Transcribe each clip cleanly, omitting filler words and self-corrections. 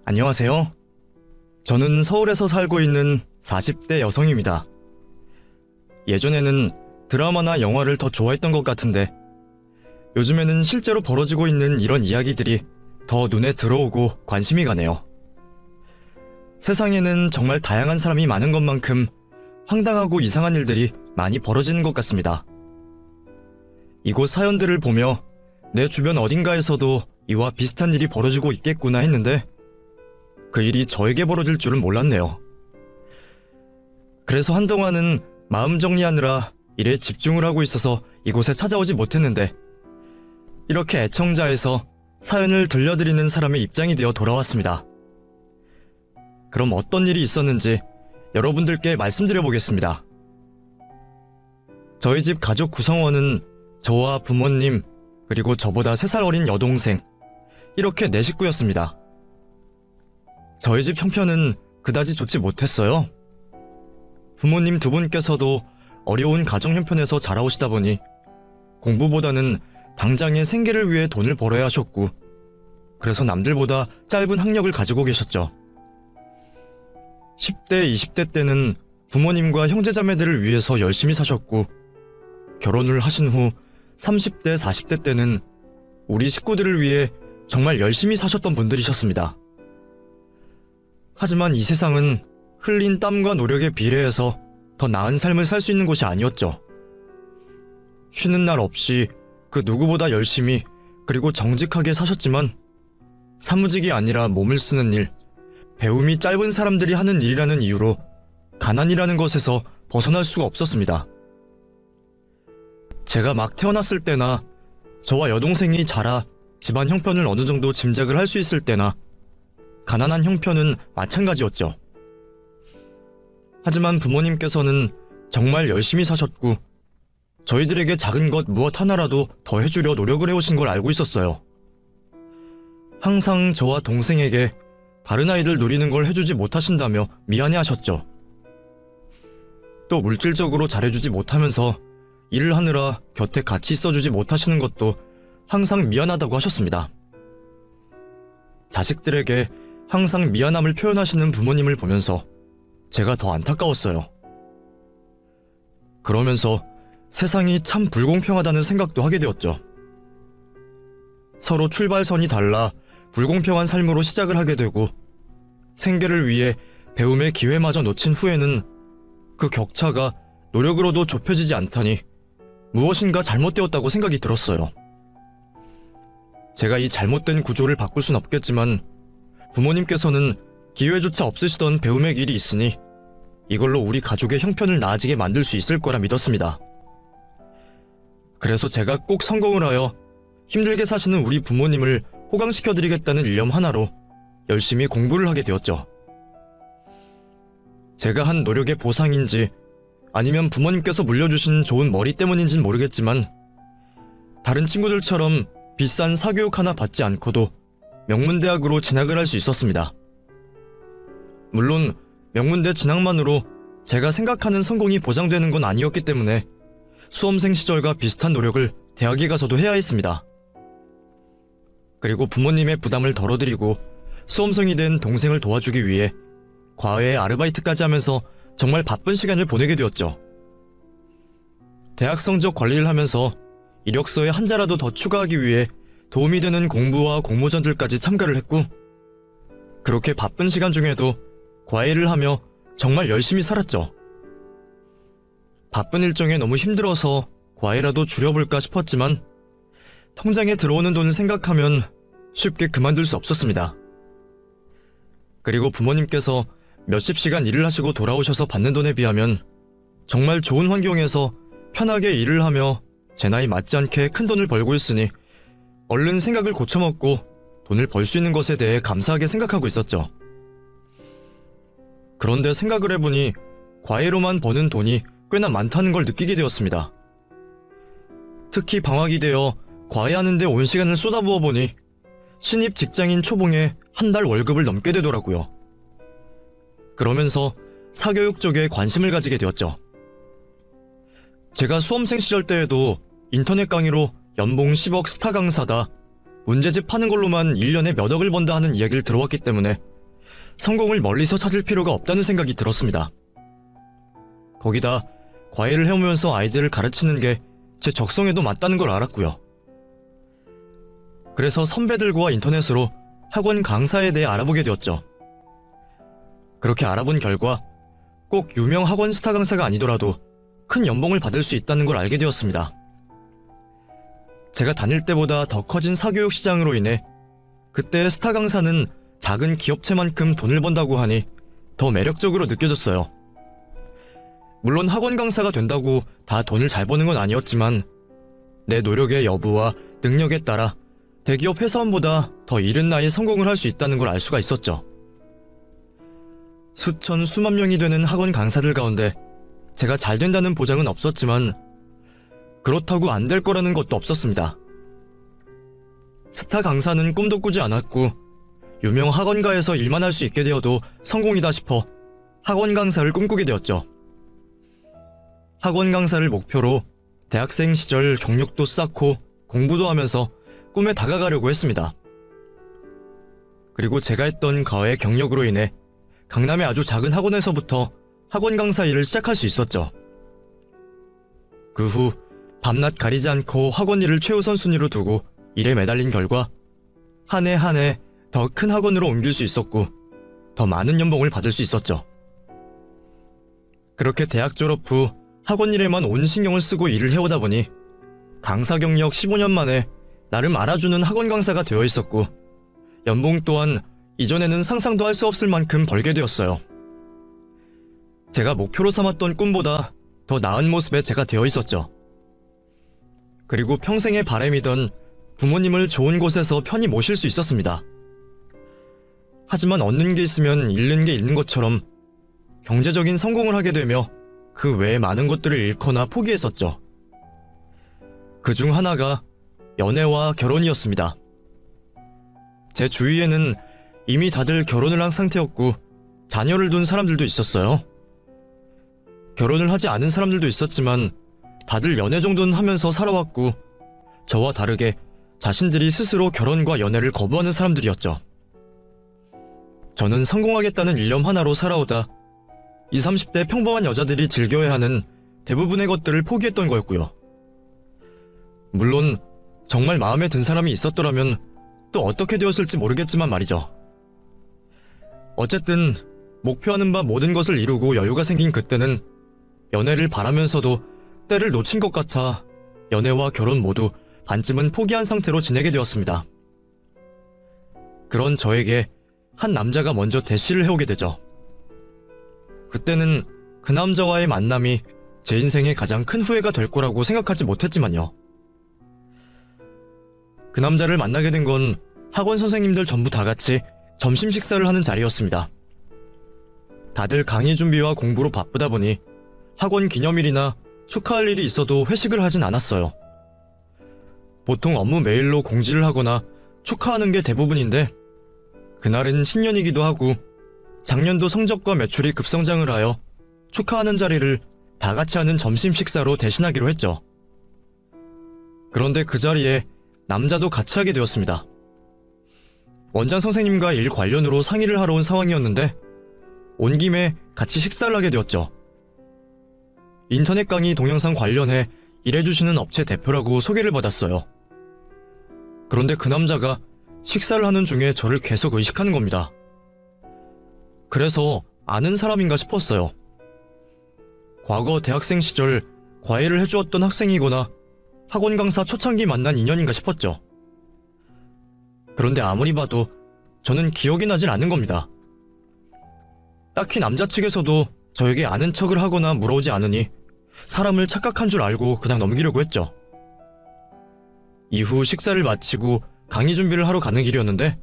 안녕하세요. 저는 서울에서 살고 있는 40대 여성입니다. 예전에는 드라마나 영화를 더 좋아했던 것 같은데 요즘에는 실제로 벌어지고 있는 이런 이야기들이 더 눈에 들어오고 관심이 가네요. 세상에는 정말 다양한 사람이 많은 것만큼 황당하고 이상한 일들이 많이 벌어지는 것 같습니다. 이곳 사연들을 보며 내 주변 어딘가에서도 이와 비슷한 일이 벌어지고 있겠구나 했는데 그 일이 저에게 벌어질 줄은 몰랐네요. 그래서 한동안은 마음 정리하느라 일에 집중을 하고 있어서 이곳에 찾아오지 못했는데 이렇게 애청자에서 사연을 들려드리는 사람의 입장이 되어 돌아왔습니다. 그럼 어떤 일이 있었는지 여러분들께 말씀드려보겠습니다. 저희 집 가족 구성원은 저와 부모님 그리고 저보다 3살 어린 여동생 이렇게 4식구였습니다. 저희 집 형편은 그다지 좋지 못했어요. 부모님 2분께서도 어려운 가정 형편에서 자라오시다 보니 공부보다는 당장의 생계를 위해 돈을 벌어야 하셨고 그래서 남들보다 짧은 학력을 가지고 계셨죠. 10대, 20대 때는 부모님과 형제자매들을 위해서 열심히 사셨고 결혼을 하신 후 30대, 40대 때는 우리 식구들을 위해 정말 열심히 사셨던 분들이셨습니다. 하지만 이 세상은 흘린 땀과 노력에 비례해서 더 나은 삶을 살 수 있는 곳이 아니었죠. 쉬는 날 없이 그 누구보다 열심히 그리고 정직하게 사셨지만 사무직이 아니라 몸을 쓰는 일, 배움이 짧은 사람들이 하는 일이라는 이유로 가난이라는 것에서 벗어날 수가 없었습니다. 제가 막 태어났을 때나 저와 여동생이 자라 집안 형편을 어느 정도 짐작을 할 수 있을 때나 가난한 형편은 마찬가지였죠. 하지만 부모님께서는 정말 열심히 사셨고 저희들에게 작은 것 무엇 하나라도 더 해주려 노력을 해오신 걸 알고 있었어요. 항상 저와 동생에게 다른 아이들 누리는 걸 해주지 못하신다며 미안해하셨죠. 또 물질적으로 잘해주지 못하면서 일을 하느라 곁에 같이 있어주지 못하시는 것도 항상 미안하다고 하셨습니다. 자식들에게 항상 미안함을 표현하시는 부모님을 보면서 제가 더 안타까웠어요. 그러면서 세상이 참 불공평하다는 생각도 하게 되었죠. 서로 출발선이 달라 불공평한 삶으로 시작을 하게 되고 생계를 위해 배움의 기회마저 놓친 후에는 그 격차가 노력으로도 좁혀지지 않다니 무엇인가 잘못되었다고 생각이 들었어요. 제가 이 잘못된 구조를 바꿀 순 없겠지만 부모님께서는 기회조차 없으시던 배움의 길이 있으니 이걸로 우리 가족의 형편을 나아지게 만들 수 있을 거라 믿었습니다. 그래서 제가 꼭 성공을 하여 힘들게 사시는 우리 부모님을 호강시켜드리겠다는 일념 하나로 열심히 공부를 하게 되었죠. 제가 한 노력의 보상인지 아니면 부모님께서 물려주신 좋은 머리 때문인진 모르겠지만 다른 친구들처럼 비싼 사교육 하나 받지 않고도 명문대학으로 진학을 할 수 있었습니다. 물론 명문대 진학만으로 제가 생각하는 성공이 보장되는 건 아니었기 때문에 수험생 시절과 비슷한 노력을 대학에 가서도 해야 했습니다. 그리고 부모님의 부담을 덜어드리고 수험생이 된 동생을 도와주기 위해 과외 아르바이트까지 하면서 정말 바쁜 시간을 보내게 되었죠. 대학 성적 관리를 하면서 이력서에 한 자라도 더 추가하기 위해 도움이 되는 공부와 공모전들까지 참가를 했고 그렇게 바쁜 시간 중에도 과외를 하며 정말 열심히 살았죠. 바쁜 일정에 너무 힘들어서 과외라도 줄여볼까 싶었지만 통장에 들어오는 돈을 생각하면 쉽게 그만둘 수 없었습니다. 그리고 부모님께서 몇십 시간 일을 하시고 돌아오셔서 받는 돈에 비하면 정말 좋은 환경에서 편하게 일을 하며 제 나이 맞지 않게 큰 돈을 벌고 있으니 얼른 생각을 고쳐먹고 돈을 벌 수 있는 것에 대해 감사하게 생각하고 있었죠. 그런데 생각을 해보니 과외로만 버는 돈이 꽤나 많다는 걸 느끼게 되었습니다. 특히 방학이 되어 과외하는 데 온 시간을 쏟아부어 보니 신입 직장인 초봉에 한 달 월급을 넘게 되더라고요. 그러면서 사교육 쪽에 관심을 가지게 되었죠. 제가 수험생 시절 때에도 인터넷 강의로 연봉 10억 스타 강사다, 문제집 파는 걸로만 1년에 몇 억을 번다 하는 이야기를 들어왔기 때문에 성공을 멀리서 찾을 필요가 없다는 생각이 들었습니다. 거기다 과외를 해오면서 아이들을 가르치는 게 제 적성에도 맞다는 걸 알았고요. 그래서 선배들과 인터넷으로 학원 강사에 대해 알아보게 되었죠. 그렇게 알아본 결과 꼭 유명 학원 스타 강사가 아니더라도 큰 연봉을 받을 수 있다는 걸 알게 되었습니다. 제가 다닐 때보다 더 커진 사교육 시장으로 인해 그때의 스타 강사는 작은 기업체만큼 돈을 번다고 하니 더 매력적으로 느껴졌어요. 물론 학원 강사가 된다고 다 돈을 잘 버는 건 아니었지만 내 노력의 여부와 능력에 따라 대기업 회사원보다 더 이른 나이에 성공을 할 수 있다는 걸 알 수가 있었죠. 수천 수만 명이 되는 학원 강사들 가운데 제가 잘 된다는 보장은 없었지만 그렇다고 안 될 거라는 것도 없었습니다. 스타 강사는 꿈도 꾸지 않았고 유명 학원가에서 일만 할 수 있게 되어도 성공이다 싶어 학원 강사를 꿈꾸게 되었죠. 학원 강사를 목표로 대학생 시절 경력도 쌓고 공부도 하면서 꿈에 다가가려고 했습니다. 그리고 제가 했던 과외 경력으로 인해 강남의 아주 작은 학원에서부터 학원 강사 일을 시작할 수 있었죠. 그 후 밤낮 가리지 않고 학원 일을 최우선 순위로 두고 일에 매달린 결과 한 해 한 해 더 큰 학원으로 옮길 수 있었고 더 많은 연봉을 받을 수 있었죠. 그렇게 대학 졸업 후 학원 일에만 온 신경을 쓰고 일을 해오다 보니 강사 경력 15년 만에 나름 알아주는 학원 강사가 되어 있었고 연봉 또한 이전에는 상상도 할 수 없을 만큼 벌게 되었어요. 제가 목표로 삼았던 꿈보다 더 나은 모습에 제가 되어 있었죠. 그리고 평생의 바람이던 부모님을 좋은 곳에서 편히 모실 수 있었습니다. 하지만 얻는 게 있으면 잃는 게 있는 것처럼 경제적인 성공을 하게 되며 그 외에 많은 것들을 잃거나 포기했었죠. 그중 하나가 연애와 결혼이었습니다. 제 주위에는 이미 다들 결혼을 한 상태였고 자녀를 둔 사람들도 있었어요. 결혼을 하지 않은 사람들도 있었지만 다들 연애 정도는 하면서 살아왔고 저와 다르게 자신들이 스스로 결혼과 연애를 거부하는 사람들이었죠. 저는 성공하겠다는 일념 하나로 살아오다 20, 30대 평범한 여자들이 즐겨야 하는 대부분의 것들을 포기했던 거였고요. 물론 정말 마음에 든 사람이 있었더라면 또 어떻게 되었을지 모르겠지만 말이죠. 어쨌든 목표하는 바 모든 것을 이루고 여유가 생긴 그때는 연애를 바라면서도 때를 놓친 것 같아 연애와 결혼 모두 반쯤은 포기한 상태로 지내게 되었습니다. 그런 저에게 한 남자가 먼저 대시를 해오게 되죠. 그때는 그 남자와의 만남이 제 인생의 가장 큰 후회가 될 거라고 생각하지 못했지만요. 그 남자를 만나게 된 건 학원 선생님들 전부 다 같이 점심 식사를 하는 자리였습니다. 다들 강의 준비와 공부로 바쁘다 보니 학원 기념일이나 축하할 일이 있어도 회식을 하진 않았어요. 보통 업무 메일로 공지를 하거나 축하하는 게 대부분인데 그날은 신년이기도 하고 작년도 성적과 매출이 급성장을 하여 축하하는 자리를 다 같이 하는 점심 식사로 대신하기로 했죠. 그런데 그 자리에 남자도 같이 하게 되었습니다. 원장 선생님과 일 관련으로 상의를 하러 온 상황이었는데 온 김에 같이 식사를 하게 되었죠. 인터넷 강의 동영상 관련해 일해주시는 업체 대표라고 소개를 받았어요. 그런데 그 남자가 식사를 하는 중에 저를 계속 의식하는 겁니다. 그래서 아는 사람인가 싶었어요. 과거 대학생 시절 과외를 해주었던 학생이거나 학원 강사 초창기 만난 인연인가 싶었죠. 그런데 아무리 봐도 저는 기억이 나질 않는 겁니다. 딱히 남자 측에서도 저에게 아는 척을 하거나 물어오지 않으니 사람을 착각한 줄 알고 그냥 넘기려고 했죠. 이후 식사를 마치고 강의 준비를 하러 가는 길이었는데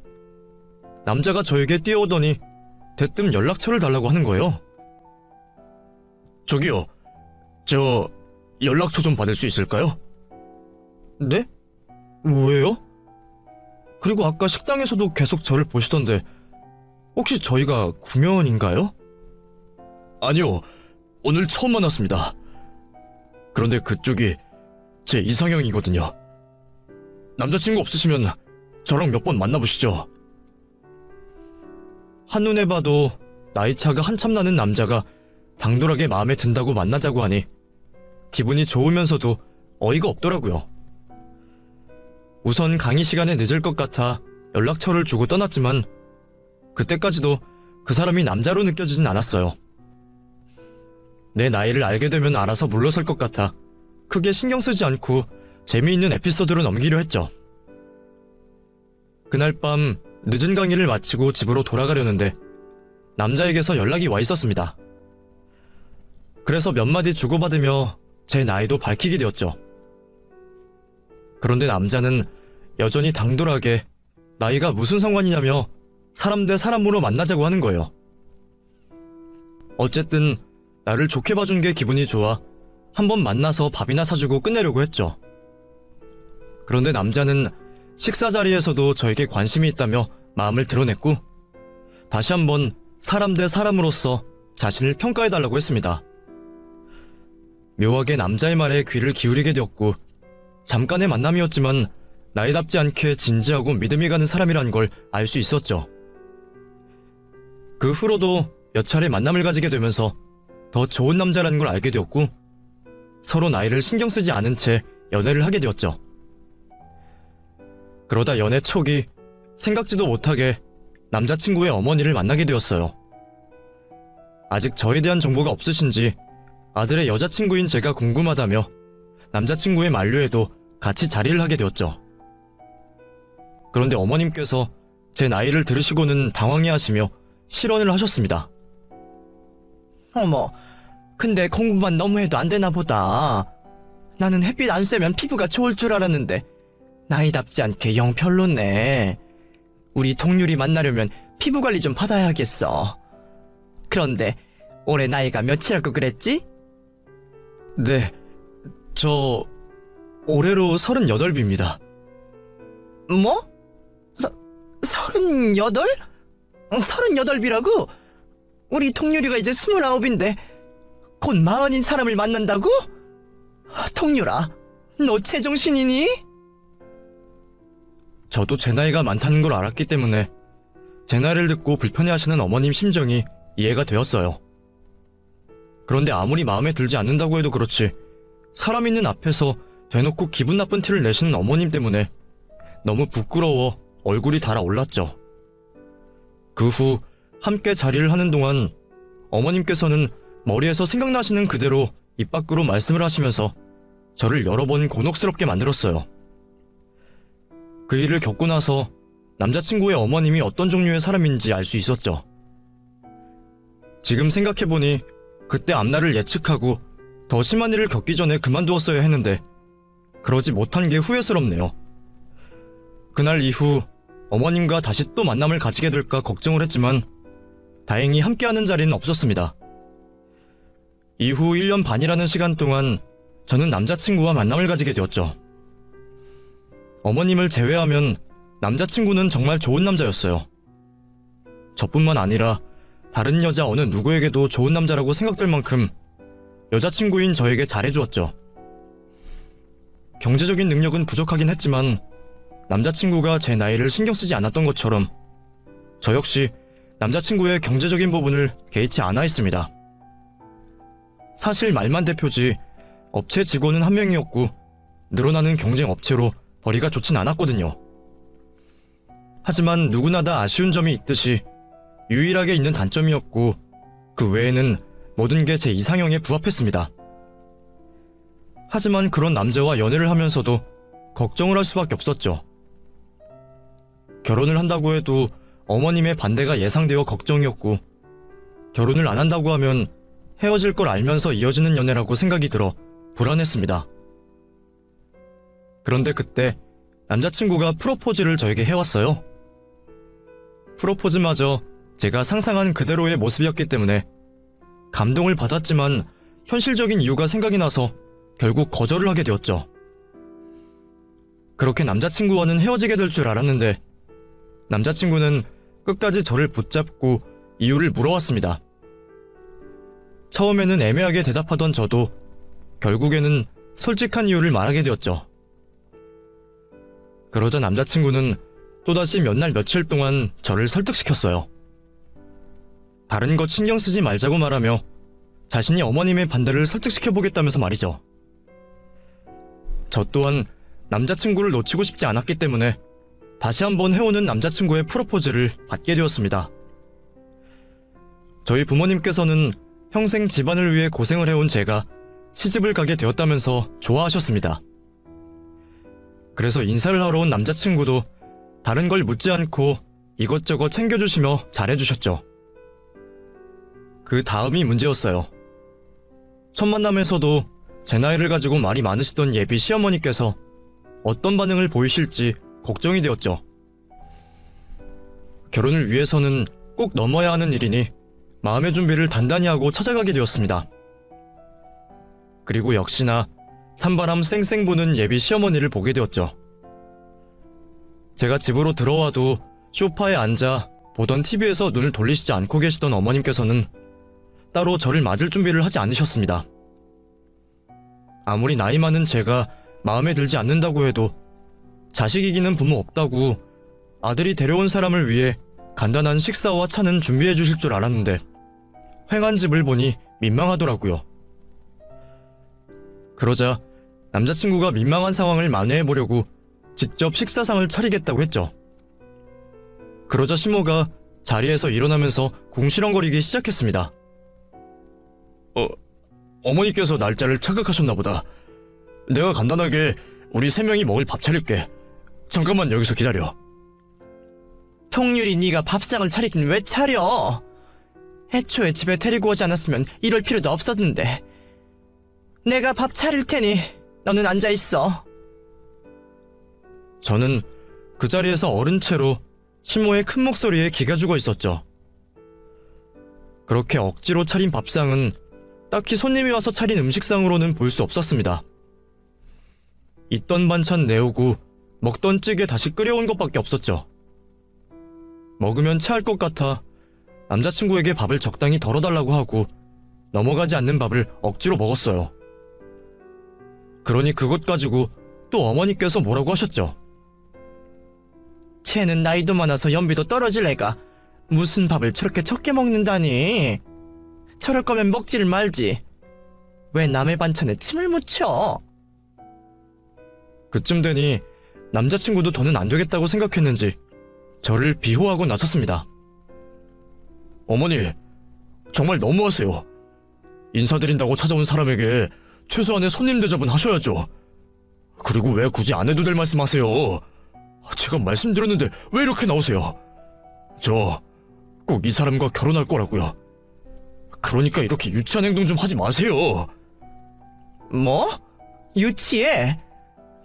남자가 저에게 뛰어오더니 대뜸 연락처를 달라고 하는 거예요. 저기요, 저 연락처 좀 받을 수 있을까요? 네? 왜요? 그리고 아까 식당에서도 계속 저를 보시던데 혹시 저희가 구면인가요? 아니요, 오늘 처음 만났습니다. 그런데 그쪽이 제 이상형이거든요. 남자친구 없으시면 저랑 몇 번 만나보시죠. 한눈에 봐도 나이 차가 한참 나는 남자가 당돌하게 마음에 든다고 만나자고 하니 기분이 좋으면서도 어이가 없더라고요. 우선 강의 시간에 늦을 것 같아 연락처를 주고 떠났지만 그때까지도 그 사람이 남자로 느껴지진 않았어요. 내 나이를 알게 되면 알아서 물러설 것 같아 크게 신경 쓰지 않고 재미있는 에피소드로 넘기려 했죠. 그날 밤 늦은 강의를 마치고 집으로 돌아가려는데 남자에게서 연락이 와 있었습니다. 그래서 몇 마디 주고받으며 제 나이도 밝히게 되었죠. 그런데 남자는 여전히 당돌하게 나이가 무슨 상관이냐며 사람 대 사람으로 만나자고 하는 거예요. 어쨌든 나를 좋게 봐준 게 기분이 좋아 한번 만나서 밥이나 사주고 끝내려고 했죠. 그런데 남자는 식사 자리에서도 저에게 관심이 있다며 마음을 드러냈고 다시 한번 사람 대 사람으로서 자신을 평가해달라고 했습니다. 묘하게 남자의 말에 귀를 기울이게 되었고 잠깐의 만남이었지만 나이답지 않게 진지하고 믿음이 가는 사람이란 걸 알 수 있었죠. 그 후로도 몇 차례 만남을 가지게 되면서 더 좋은 남자라는 걸 알게 되었고 서로 나이를 신경 쓰지 않은 채 연애를 하게 되었죠. 그러다 연애 초기 생각지도 못하게 남자친구의 어머니를 만나게 되었어요. 아직 저에 대한 정보가 없으신지 아들의 여자친구인 제가 궁금하다며 남자친구의 만류에도 같이 자리를 하게 되었죠. 그런데 어머님께서 제 나이를 들으시고는 당황해하시며 실언을 하셨습니다. 어머, 근데 공부만 너무 해도 안 되나 보다. 나는 햇빛 안 쐬면 피부가 좋을 줄 알았는데 나이답지 않게 영 별로네. 우리 동률이 만나려면 피부 관리 좀 받아야겠어. 그런데 올해 나이가 몇이라고 그랬지? 네, 저 올해로 38입니다. 뭐? 38? 38이라고? 우리 동률이가 이제 29인데 곧 40인 사람을 만난다고? 동률아, 너 제정신이니? 저도 제 나이가 많다는 걸 알았기 때문에 제 나이를 듣고 불편해하시는 어머님 심정이 이해가 되었어요. 그런데 아무리 마음에 들지 않는다고 해도 그렇지 사람 있는 앞에서 대놓고 기분 나쁜 티를 내시는 어머님 때문에 너무 부끄러워 얼굴이 달아올랐죠. 그 후 함께 자리를 하는 동안 어머님께서는 머리에서 생각나시는 그대로 입 밖으로 말씀을 하시면서 저를 여러 번 곤혹스럽게 만들었어요. 그 일을 겪고 나서 남자친구의 어머님이 어떤 종류의 사람인지 알 수 있었죠. 지금 생각해보니 그때 앞날을 예측하고 더 심한 일을 겪기 전에 그만두었어야 했는데 그러지 못한 게 후회스럽네요. 그날 이후 어머님과 다시 또 만남을 가지게 될까 걱정을 했지만 다행히 함께하는 자리는 없었습니다. 이후 1년 반이라는 시간 동안 저는 남자친구와 만남을 가지게 되었죠. 어머님을 제외하면 남자친구는 정말 좋은 남자였어요. 저뿐만 아니라 다른 여자 어느 누구에게도 좋은 남자라고 생각될 만큼 여자친구인 저에게 잘해주었죠. 경제적인 능력은 부족하긴 했지만 남자친구가 제 나이를 신경 쓰지 않았던 것처럼 저 역시 남자친구의 경제적인 부분을 개의치 않아 했습니다. 사실 말만 대표지 업체 직원은 한 명이었고 늘어나는 경쟁 업체로 벌이가 좋진 않았거든요. 하지만 누구나 다 아쉬운 점이 있듯이 유일하게 있는 단점이었고 그 외에는 모든 게 제 이상형에 부합했습니다. 하지만 그런 남자와 연애를 하면서도 걱정을 할 수밖에 없었죠. 결혼을 한다고 해도 어머님의 반대가 예상되어 걱정이었고 결혼을 안 한다고 하면 헤어질 걸 알면서 이어지는 연애라고 생각이 들어 불안했습니다. 그런데 그때 남자친구가 프로포즈를 저에게 해왔어요. 프로포즈마저 제가 상상한 그대로의 모습이었기 때문에 감동을 받았지만 현실적인 이유가 생각이 나서 결국 거절을 하게 되었죠. 그렇게 남자친구와는 헤어지게 될 줄 알았는데 남자친구는 끝까지 저를 붙잡고 이유를 물어왔습니다. 처음에는 애매하게 대답하던 저도 결국에는 솔직한 이유를 말하게 되었죠. 그러자 남자친구는 또다시 몇 날 며칠 동안 저를 설득시켰어요. 다른 것 신경 쓰지 말자고 말하며 자신이 어머님의 반대를 설득시켜보겠다면서 말이죠. 저 또한 남자친구를 놓치고 싶지 않았기 때문에 다시 한번 해오는 남자친구의 프로포즈를 받게 되었습니다. 저희 부모님께서는 평생 집안을 위해 고생을 해온 제가 시집을 가게 되었다면서 좋아하셨습니다. 그래서 인사를 하러 온 남자친구도 다른 걸 묻지 않고 이것저것 챙겨주시며 잘해주셨죠. 그 다음이 문제였어요. 첫 만남에서도 제 나이를 가지고 말이 많으시던 예비 시어머니께서 어떤 반응을 보이실지 걱정이 되었죠. 결혼을 위해서는 꼭 넘어야 하는 일이니 마음의 준비를 단단히 하고 찾아가게 되었습니다. 그리고 역시나 찬바람 쌩쌩 부는 예비 시어머니를 보게 되었죠. 제가 집으로 들어와도 소파에 앉아 보던 TV에서 눈을 돌리시지 않고 계시던 어머님께서는 따로 저를 맞을 준비를 하지 않으셨습니다. 아무리 나이 많은 제가 마음에 들지 않는다고 해도 자식 이기는 부모 없다고 아들이 데려온 사람을 위해 간단한 식사와 차는 준비해 주실 줄 알았는데 횡한 집을 보니 민망하더라고요. 그러자 남자친구가 민망한 상황을 만회해보려고 직접 식사상을 차리겠다고 했죠. 그러자 시모가 자리에서 일어나면서 궁시렁거리기 시작했습니다. 어머니께서 날짜를 착각하셨나 보다. 내가 간단하게 우리 3명이 먹을 밥 차릴게. 잠깐만 여기서 기다려. 통률이 네가 밥상을 차리긴 왜 차려? 애초에 집에 데리고 오지 않았으면 이럴 필요도 없었는데. 내가 밥 차릴 테니 너는 앉아있어. 저는 그 자리에서 어른 채로 시모의 큰 목소리에 기가 죽어 있었죠. 그렇게 억지로 차린 밥상은 딱히 손님이 와서 차린 음식상으로는 볼 수 없었습니다. 있던 반찬 내오고 먹던 찌개 다시 끓여온 것밖에 없었죠. 먹으면 체할 것 같아 남자친구에게 밥을 적당히 덜어달라고 하고 넘어가지 않는 밥을 억지로 먹었어요. 그러니 그것 가지고 또 어머니께서 뭐라고 하셨죠. 쟤는 나이도 많아서 연비도 떨어질 애가 무슨 밥을 저렇게 적게 먹는다니. 저럴 거면 먹지를 말지. 왜 남의 반찬에 침을 묻혀? 그쯤 되니 남자친구도 더는 안 되겠다고 생각했는지 저를 비호하고 나섰습니다. 어머니, 정말 너무하세요. 인사드린다고 찾아온 사람에게 최소한의 손님 대접은 하셔야죠. 그리고 왜 굳이 안 해도 될 말씀하세요? 제가 말씀드렸는데 왜 이렇게 나오세요? 저 꼭 이 사람과 결혼할 거라고요. 그러니까 이렇게 유치한 행동 좀 하지 마세요. 뭐? 유치해?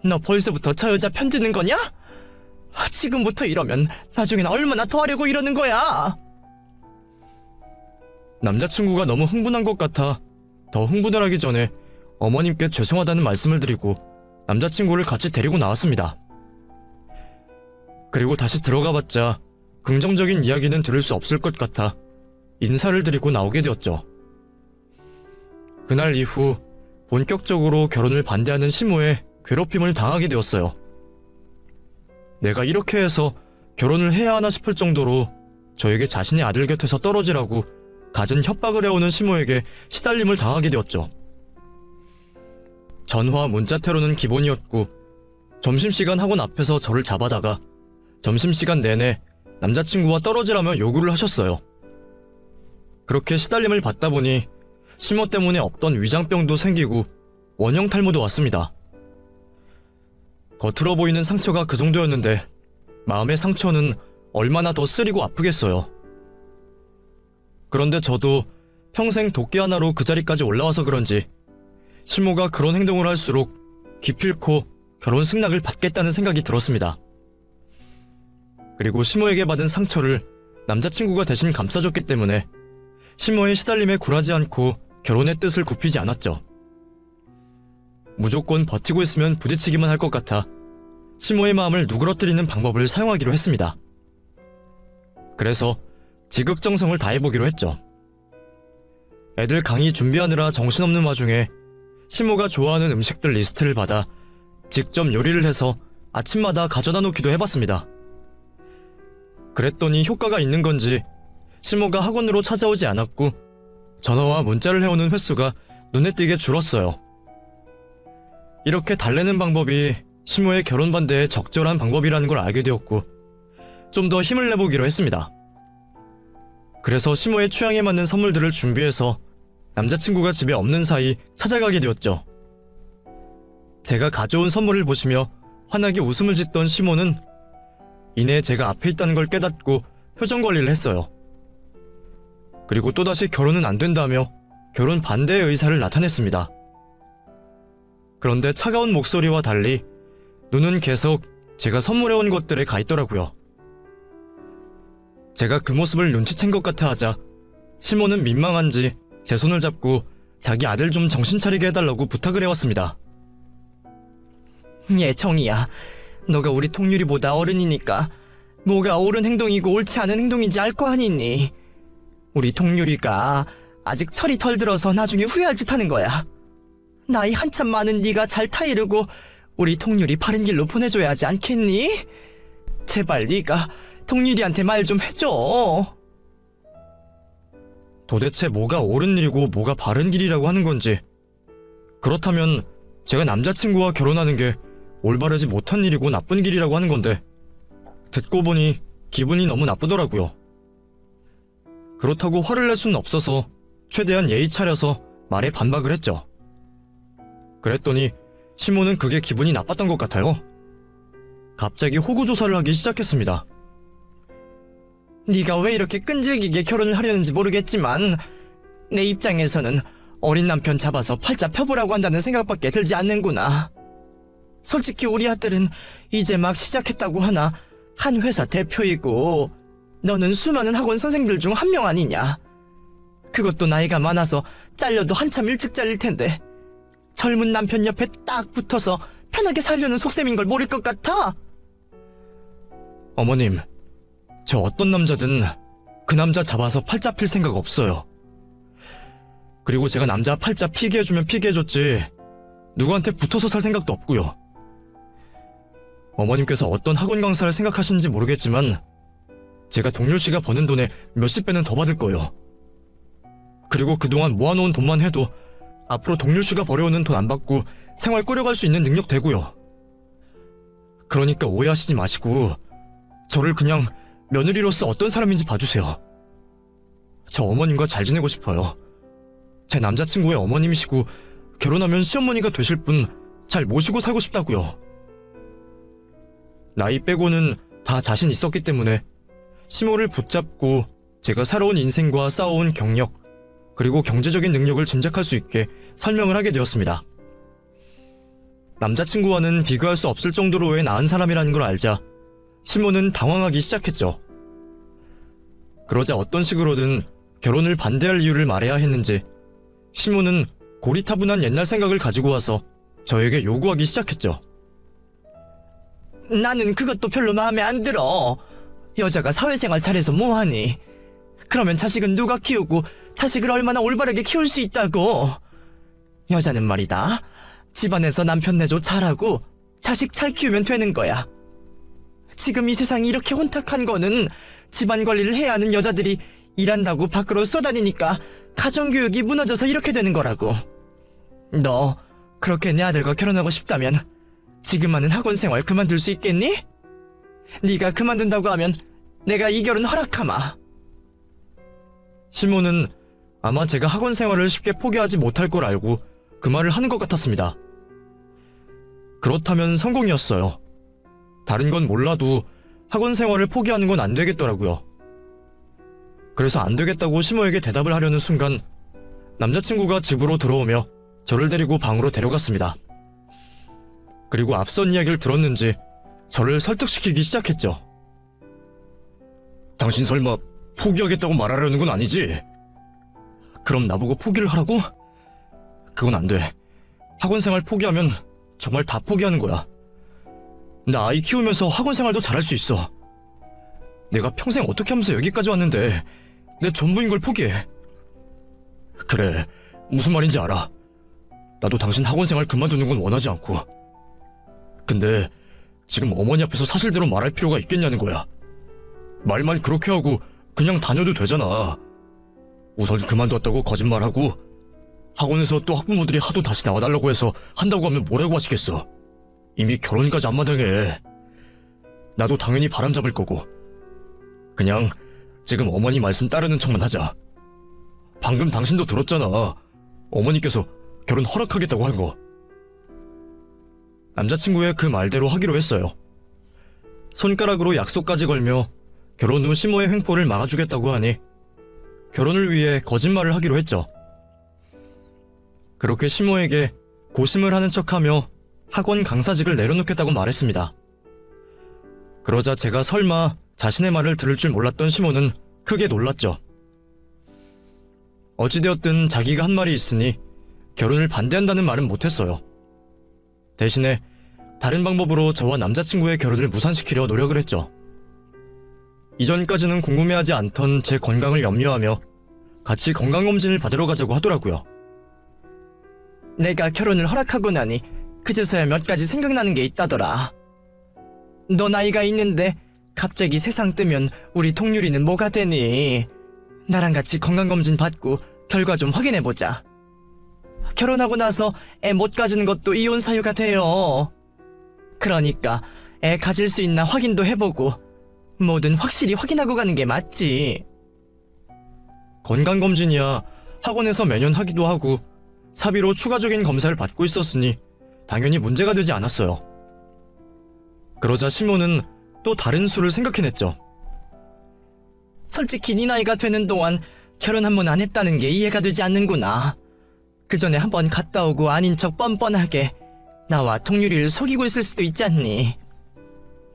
너 벌써부터 저 여자 편드는 거냐? 지금부터 이러면 나중엔 얼마나 더 하려고 이러는 거야? 남자친구가 너무 흥분한 것 같아 더 흥분을 하기 전에 어머님께 죄송하다는 말씀을 드리고 남자친구를 같이 데리고 나왔습니다. 그리고 다시 들어가봤자 긍정적인 이야기는 들을 수 없을 것 같아 인사를 드리고 나오게 되었죠. 그날 이후 본격적으로 결혼을 반대하는 시모에 괴롭힘을 당하게 되었어요. 내가 이렇게 해서 결혼을 해야 하나 싶을 정도로 저에게 자신의 아들 곁에서 떨어지라고 갖은 협박을 해오는 시모에게 시달림을 당하게 되었죠. 전화 문자 테러는 기본이었고 점심시간 학원 앞에서 저를 잡아다가 점심시간 내내 남자친구와 떨어지라며 요구를 하셨어요. 그렇게 시달림을 받다 보니 시모 때문에 없던 위장병도 생기고 원형 탈모도 왔습니다. 겉으로 보이는 상처가 그 정도였는데 마음의 상처는 얼마나 더 쓰리고 아프겠어요. 그런데 저도 평생 도끼 하나로 그 자리까지 올라와서 그런지 시모가 그런 행동을 할수록 기필코 결혼 승낙을 받겠다는 생각이 들었습니다. 그리고 시모에게 받은 상처를 남자친구가 대신 감싸줬기 때문에 시모의 시달림에 굴하지 않고 결혼의 뜻을 굽히지 않았죠. 무조건 버티고 있으면 부딪히기만 할 것 같아 시모의 마음을 누그러뜨리는 방법을 사용하기로 했습니다. 그래서 지극정성을 다해보기로 했죠. 애들 강의 준비하느라 정신없는 와중에 시모가 좋아하는 음식들 리스트를 받아 직접 요리를 해서 아침마다 가져다 놓기도 해봤습니다. 그랬더니 효과가 있는 건지 시모가 학원으로 찾아오지 않았고 전화와 문자를 해오는 횟수가 눈에 띄게 줄었어요. 이렇게 달래는 방법이 시모의 결혼 반대에 적절한 방법이라는 걸 알게 되었고 좀 더 힘을 내보기로 했습니다. 그래서 시모의 취향에 맞는 선물들을 준비해서 남자친구가 집에 없는 사이 찾아가게 되었죠. 제가 가져온 선물을 보시며 환하게 웃음을 짓던 시모는 이내 제가 앞에 있다는 걸 깨닫고 표정 관리를 했어요. 그리고 또다시 결혼은 안 된다며 결혼 반대의 의사를 나타냈습니다. 그런데 차가운 목소리와 달리 눈은 계속 제가 선물해온 것들에 가 있더라고요. 제가 그 모습을 눈치챈 것 같아 하자 시모는 민망한지 제 손을 잡고 자기 아들 좀 정신 차리게 해달라고 부탁을 해왔습니다. 예, 정이야. 너가 우리 통유리보다 어른이니까 뭐가 옳은 행동이고 옳지 않은 행동인지 알 거 아니니. 우리 통유리가 아직 철이 덜 들어서 나중에 후회할 짓 하는 거야. 나이 한참 많은 네가 잘 타이르고 우리 통유리 바른 길로 보내줘야 하지 않겠니? 제발 네가 통유리한테 말 좀 해줘. 도대체 뭐가 옳은 일이고 뭐가 바른 길이라고 하는 건지, 그렇다면 제가 남자친구와 결혼하는 게 올바르지 못한 일이고 나쁜 길이라고 하는 건데 듣고 보니 기분이 너무 나쁘더라고요. 그렇다고 화를 낼 수는 없어서 최대한 예의 차려서 말에 반박을 했죠. 그랬더니 시모는 그게 기분이 나빴던 것 같아요. 갑자기 호구조사를 하기 시작했습니다. 네가 왜 이렇게 끈질기게 결혼을 하려는지 모르겠지만 내 입장에서는 어린 남편 잡아서 팔자 펴보라고 한다는 생각밖에 들지 않는구나. 솔직히 우리 아들은 이제 막 시작했다고 하나 한 회사 대표이고 너는 수많은 학원 선생들 중 한 명 아니냐. 그것도 나이가 많아서 잘려도 한참 일찍 잘릴 텐데 젊은 남편 옆에 딱 붙어서 편하게 살려는 속셈인 걸 모를 것 같아? 어머님, 저 어떤 남자든 그 남자 잡아서 팔자 필 생각 없어요. 그리고 제가 남자 팔자 피게 해주면 피게 해줬지 누구한테 붙어서 살 생각도 없고요. 어머님께서 어떤 학원 강사를 생각하시는지 모르겠지만 제가 동률씨가 버는 돈의 몇십 배는 더 받을 거예요. 그리고 그동안 모아놓은 돈만 해도 앞으로 동률씨가 벌여오는 돈 안 받고 생활 꾸려갈 수 있는 능력 되고요. 그러니까 오해하시지 마시고 저를 그냥 며느리로서 어떤 사람인지 봐주세요. 저 어머님과 잘 지내고 싶어요. 제 남자친구의 어머님이시고 결혼하면 시어머니가 되실 분 잘 모시고 살고 싶다고요. 나이 빼고는 다 자신 있었기 때문에 시모를 붙잡고 제가 살아온 인생과 쌓아온 경력 그리고 경제적인 능력을 짐작할 수 있게 설명을 하게 되었습니다. 남자친구와는 비교할 수 없을 정도로의 나은 사람이라는 걸 알자 시모는 당황하기 시작했죠. 그러자 어떤 식으로든 결혼을 반대할 이유를 말해야 했는지 시모는 고리타분한 옛날 생각을 가지고 와서 저에게 요구하기 시작했죠. 나는 그것도 별로 마음에 안 들어. 여자가 사회생활 잘해서 뭐하니? 그러면 자식은 누가 키우고 자식을 얼마나 올바르게 키울 수 있다고? 여자는 말이다, 집안에서 남편 내조 잘하고 자식 잘 키우면 되는 거야. 지금 이 세상이 이렇게 혼탁한 거는 집안 관리를 해야 하는 여자들이 일한다고 밖으로 쏘다니니까 가정교육이 무너져서 이렇게 되는 거라고. 너 그렇게 내 아들과 결혼하고 싶다면 지금 하는 학원 생활 그만둘 수 있겠니? 네가 그만둔다고 하면 내가 이 결혼 허락하마. 시모는 아마 제가 학원 생활을 쉽게 포기하지 못할 걸 알고 그 말을 하는 것 같았습니다. 그렇다면 성공이었어요. 다른 건 몰라도 학원 생활을 포기하는 건 안 되겠더라고요. 그래서 안 되겠다고 시모에게 대답을 하려는 순간 남자친구가 집으로 들어오며 저를 데리고 방으로 데려갔습니다. 그리고 앞선 이야기를 들었는지 저를 설득시키기 시작했죠. 당신 설마 포기하겠다고 말하려는 건 아니지? 그럼 나보고 포기를 하라고? 그건 안 돼. 학원 생활 포기하면 정말 다 포기하는 거야. 나 아이 키우면서 학원 생활도 잘할 수 있어. 내가 평생 어떻게 하면서 여기까지 왔는데 내 전부인 걸 포기해. 그래, 무슨 말인지 알아. 나도 당신 학원 생활 그만두는 건 원하지 않고. 근데 지금 어머니 앞에서 사실대로 말할 필요가 있겠냐는 거야. 말만 그렇게 하고 그냥 다녀도 되잖아. 우선 그만뒀다고 거짓말하고 학원에서 또 학부모들이 하도 다시 나와달라고 해서 한다고 하면 뭐라고 하시겠어. 이미 결혼까지 앞마당에. 나도 당연히 바람 잡을 거고. 그냥 지금 어머니 말씀 따르는 척만 하자. 방금 당신도 들었잖아. 어머니께서 결혼 허락하겠다고 한 거. 남자친구의 그 말대로 하기로 했어요. 손가락으로 약속까지 걸며 결혼 후 시모의 횡포를 막아주겠다고 하니 결혼을 위해 거짓말을 하기로 했죠. 그렇게 시모에게 고심을 하는 척하며 학원 강사직을 내려놓겠다고 말했습니다. 그러자 제가 설마 자신의 말을 들을 줄 몰랐던 시모는 크게 놀랐죠. 어찌되었든 자기가 한 말이 있으니 결혼을 반대한다는 말은 못했어요. 대신에 다른 방법으로 저와 남자친구의 결혼을 무산시키려 노력을 했죠. 이전까지는 궁금해하지 않던 제 건강을 염려하며 같이 건강검진을 받으러 가자고 하더라고요. 내가 결혼을 허락하고 나니 그제서야 몇 가지 생각나는 게 있다더라. 너 나이가 있는데 갑자기 세상 뜨면 우리 동률이는 뭐가 되니? 나랑 같이 건강검진 받고 결과 좀 확인해보자. 결혼하고 나서 애 못 가지는 것도 이혼 사유가 돼요. 그러니까 애 가질 수 있나 확인도 해보고 뭐든 확실히 확인하고 가는 게 맞지. 건강검진이야 학원에서 매년 하기도 하고 사비로 추가적인 검사를 받고 있었으니 당연히 문제가 되지 않았어요. 그러자 시모는 또 다른 수를 생각해냈죠. 솔직히 네 나이가 되는 동안 결혼 한 번 안 했다는 게 이해가 되지 않는구나. 그 전에 한 번 갔다 오고 아닌 척 뻔뻔하게 나와 동률이를 속이고 있을 수도 있지 않니?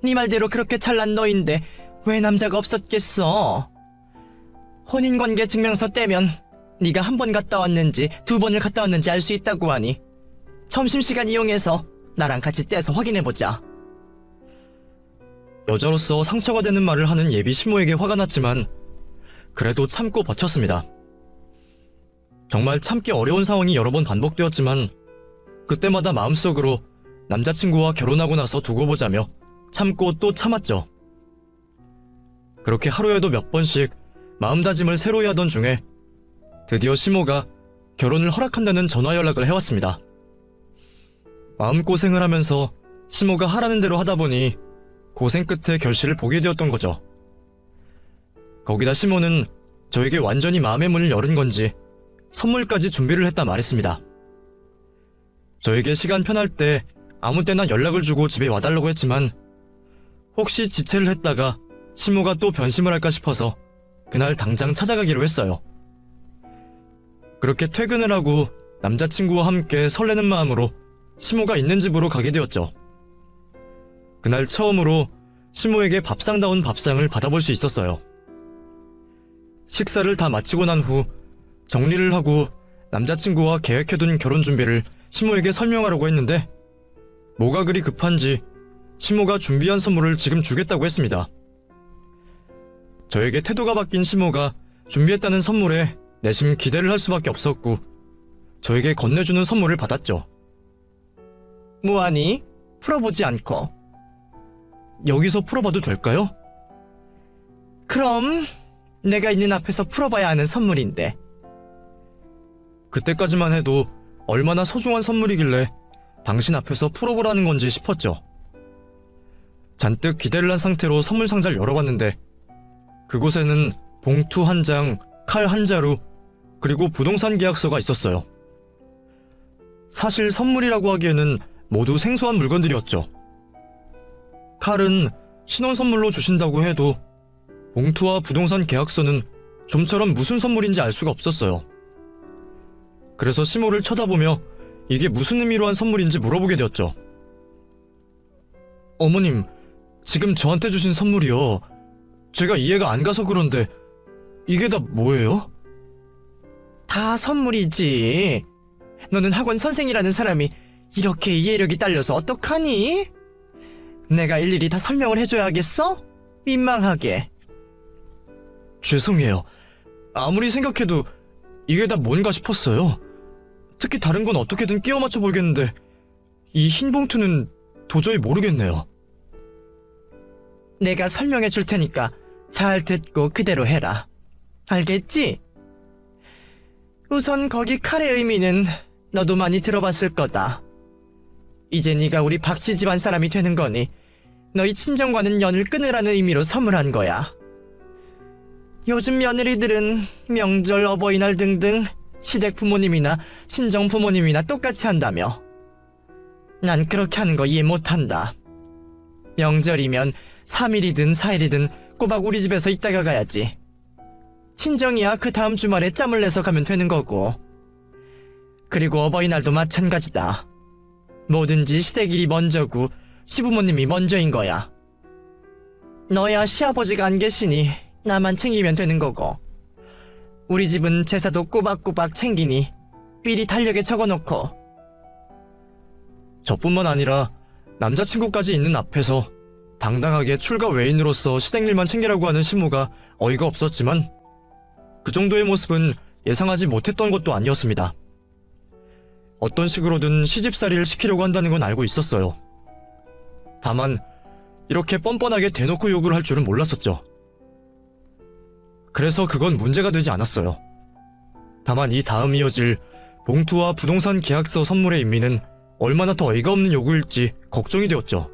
네 말대로 그렇게 잘난 너인데 왜 남자가 없었겠어? 혼인관계 증명서 떼면 네가 한 번 갔다 왔는지 두 번을 갔다 왔는지 알 수 있다고 하니 점심시간 이용해서 나랑 같이 떼서 확인해보자. 여자로서 상처가 되는 말을 하는 예비 시모에게 화가 났지만 그래도 참고 버텼습니다. 정말 참기 어려운 상황이 여러 번 반복되었지만 그때마다 마음속으로 남자친구와 결혼하고 나서 두고 보자며 참고 또 참았죠. 그렇게 하루에도 몇 번씩 마음다짐을 새로이 하던 중에 드디어 시모가 결혼을 허락한다는 전화 연락을 해왔습니다. 마음고생을 하면서 시모가 하라는 대로 하다 보니 고생 끝에 결실을 보게 되었던 거죠. 거기다 시모는 저에게 완전히 마음의 문을 열은 건지 선물까지 준비를 했다 말했습니다. 저에게 시간 편할 때 아무 때나 연락을 주고 집에 와달라고 했지만 혹시 지체를 했다가 시모가 또 변심을 할까 싶어서 그날 당장 찾아가기로 했어요. 그렇게 퇴근을 하고 남자친구와 함께 설레는 마음으로 시모가 있는 집으로 가게 되었죠. 그날 처음으로 시모에게 밥상다운 밥상을 받아볼 수 있었어요. 식사를 다 마치고 난 후 정리를 하고 남자친구와 계획해둔 결혼 준비를 시모에게 설명하려고 했는데 뭐가 그리 급한지 시모가 준비한 선물을 지금 주겠다고 했습니다. 저에게 태도가 바뀐 시모가 준비했다는 선물에 내심 기대를 할 수밖에 없었고 저에게 건네주는 선물을 받았죠. 뭐하니? 풀어보지 않고. 여기서 풀어봐도 될까요? 그럼 내가 있는 앞에서 풀어봐야 하는 선물인데. 그때까지만 해도 얼마나 소중한 선물이길래 당신 앞에서 풀어보라는 건지 싶었죠. 잔뜩 기대를 한 상태로 선물 상자를 열어봤는데 그곳에는 봉투 한 장, 칼 한 자루, 그리고 부동산 계약서가 있었어요. 사실 선물이라고 하기에는 모두 생소한 물건들이었죠. 칼은 신혼선물로 주신다고 해도 봉투와 부동산 계약서는 좀처럼 무슨 선물인지 알 수가 없었어요. 그래서 시모를 쳐다보며 이게 무슨 의미로 한 선물인지 물어보게 되었죠. 어머님, 지금 저한테 주신 선물이요. 제가 이해가 안 가서 그런데 이게 다 뭐예요? 다 선물이지. 너는 학원 선생이라는 사람이 이렇게 이해력이 딸려서 어떡하니? 내가 일일이 다 설명을 해줘야겠어? 민망하게. 죄송해요. 아무리 생각해도 이게 다 뭔가 싶었어요. 특히 다른 건 어떻게든 끼워 맞춰 보겠는데 이 흰 봉투는 도저히 모르겠네요. 내가 설명해 줄 테니까 잘 듣고 그대로 해라. 알겠지? 우선 거기 칼의 의미는 너도 많이 들어봤을 거다. 이제 네가 우리 박씨 집안 사람이 되는 거니 너희 친정과는 연을 끊으라는 의미로 선물한 거야. 요즘 며느리들은 명절, 어버이날 등등 시댁 부모님이나 친정 부모님이나 똑같이 한다며. 난 그렇게 하는 거 이해 못한다. 명절이면 3일이든 4일이든 꼬박 우리 집에서 있다가 가야지. 친정이야 그 다음 주말에 짬을 내서 가면 되는 거고. 그리고 어버이날도 마찬가지다. 뭐든지 시댁일이 먼저고 시부모님이 먼저인 거야. 너야 시아버지가 안 계시니 나만 챙기면 되는 거고. 우리 집은 제사도 꼬박꼬박 챙기니 미리 달력에 적어놓고. 저뿐만 아니라 남자친구까지 있는 앞에서 당당하게 출가 외인으로서 시댁일만 챙기라고 하는 시모가 어이가 없었지만 그 정도의 모습은 예상하지 못했던 것도 아니었습니다. 어떤 식으로든 시집살이를 시키려고 한다는 건 알고 있었어요. 다만 이렇게 뻔뻔하게 대놓고 요구를 할 줄은 몰랐었죠. 그래서 그건 문제가 되지 않았어요. 다만 이 다음 이어질 봉투와 부동산 계약서 선물의 의미는 얼마나 더 어이가 없는 요구일지 걱정이 되었죠.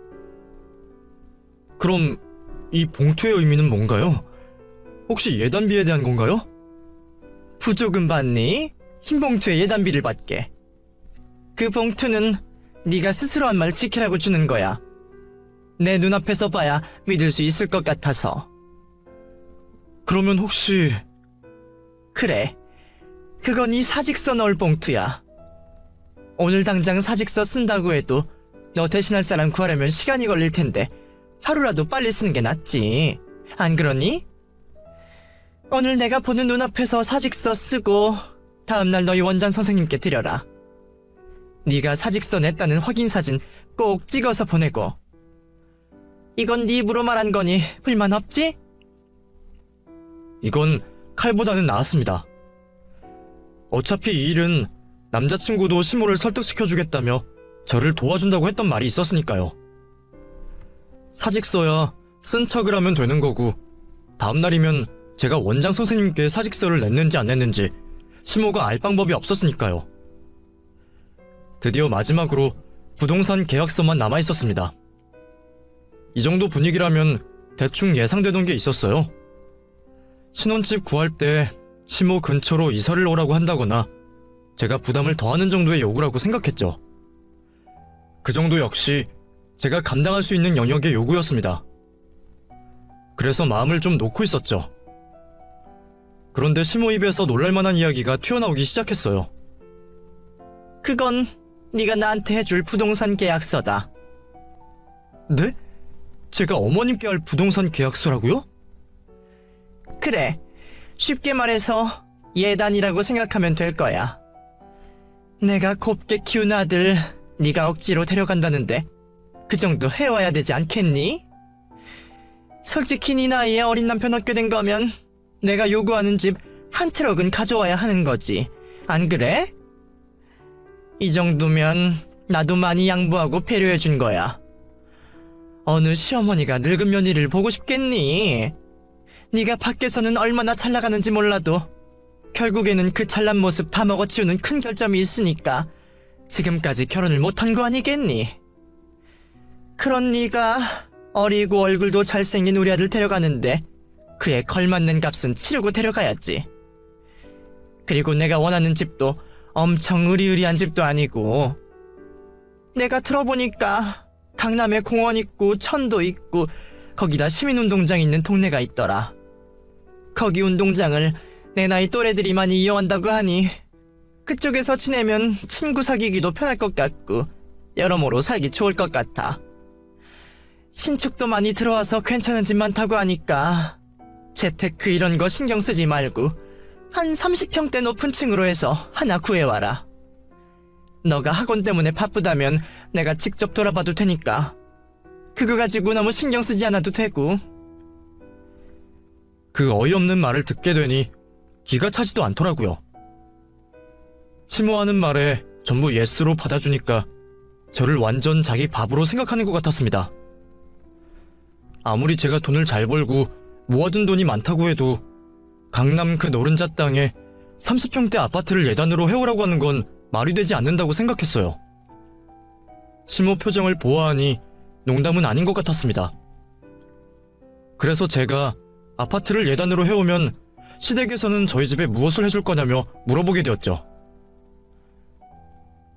그럼 이 봉투의 의미는 뭔가요? 혹시 예단비에 대한 건가요? 부조금 받니? 흰 봉투에 예단비를 받게. 그 봉투는 네가 스스로 한 말 지키라고 주는 거야. 내 눈앞에서 봐야 믿을 수 있을 것 같아서. 그러면 혹시 그래, 그건 이 사직서 넣을 봉투야. 오늘 당장 사직서 쓴다고 해도 너 대신할 사람 구하려면 시간이 걸릴 텐데 하루라도 빨리 쓰는 게 낫지. 안 그러니? 오늘 내가 보는 눈앞에서 사직서 쓰고 다음날 너희 원장 선생님께 드려라. 네가 사직서 냈다는 확인 사진 꼭 찍어서 보내고. 이건 네 입으로 말한 거니 불만 없지? 이건 칼보다는 나았습니다. 어차피 이 일은 남자친구도 시모를 설득시켜주겠다며 저를 도와준다고 했던 말이 있었으니까요. 사직서야 쓴 척을 하면 되는 거고 다음날이면 제가 원장 선생님께 사직서를 냈는지 안 냈는지 시모가 알 방법이 없었으니까요. 드디어 마지막으로 부동산 계약서만 남아있었습니다. 이 정도 분위기라면 대충 예상되던 게 있었어요. 신혼집 구할 때 시모 근처로 이사를 오라고 한다거나 제가 부담을 더하는 정도의 요구라고 생각했죠. 그 정도 역시 제가 감당할 수 있는 영역의 요구였습니다. 그래서 마음을 좀 놓고 있었죠. 그런데 시모 입에서 놀랄만한 이야기가 튀어나오기 시작했어요. 그건 네가 나한테 해줄 부동산 계약서다. 네? 제가 어머님께 할 부동산 계약서라고요? 그래, 쉽게 말해서 예단이라고 생각하면 될 거야. 내가 곱게 키운 아들 네가 억지로 데려간다는데 그 정도 해와야 되지 않겠니? 솔직히 네 나이에 어린 남편 얻게 된 거면 내가 요구하는 집 한 트럭은 가져와야 하는 거지. 안 그래? 이 정도면 나도 많이 양보하고 배려해 준 거야. 어느 시어머니가 늙은 며느리를 보고 싶겠니? 네가 밖에서는 얼마나 잘 나가는지 몰라도 결국에는 그 잘난 모습 다 먹어치우는 큰 결점이 있으니까 지금까지 결혼을 못한 거 아니겠니? 그런 네가 어리고 얼굴도 잘생긴 우리 아들 데려가는데 그에 걸맞는 값은 치르고 데려가야지. 그리고 내가 원하는 집도 엄청 으리으리한 집도 아니고, 내가 들어보니까 강남에 공원 있고 천도 있고 거기다 시민운동장 있는 동네가 있더라. 거기 운동장을 내 나이 또래들이 많이 이용한다고 하니 그쪽에서 지내면 친구 사귀기도 편할 것 같고 여러모로 살기 좋을 것 같아. 신축도 많이 들어와서 괜찮은 집 많다고 하니까 재테크 이런 거 신경 쓰지 말고 한 30평대 높은 층으로 해서 하나 구해와라. 너가 학원 때문에 바쁘다면 내가 직접 돌아봐도 되니까 그거 가지고 너무 신경 쓰지 않아도 되고. 그 어이없는 말을 듣게 되니 기가 차지도 않더라고요. 시모하는 말에 전부 예스로 받아주니까 저를 완전 자기 밥으로 생각하는 것 같았습니다. 아무리 제가 돈을 잘 벌고 모아둔 돈이 많다고 해도 강남 그 노른자 땅에 30평대 아파트를 예단으로 해오라고 하는 건 말이 되지 않는다고 생각했어요. 시모 표정을 보아하니 농담은 아닌 것 같았습니다. 그래서 제가 아파트를 예단으로 해오면 시댁에서는 저희 집에 무엇을 해줄 거냐며 물어보게 되었죠.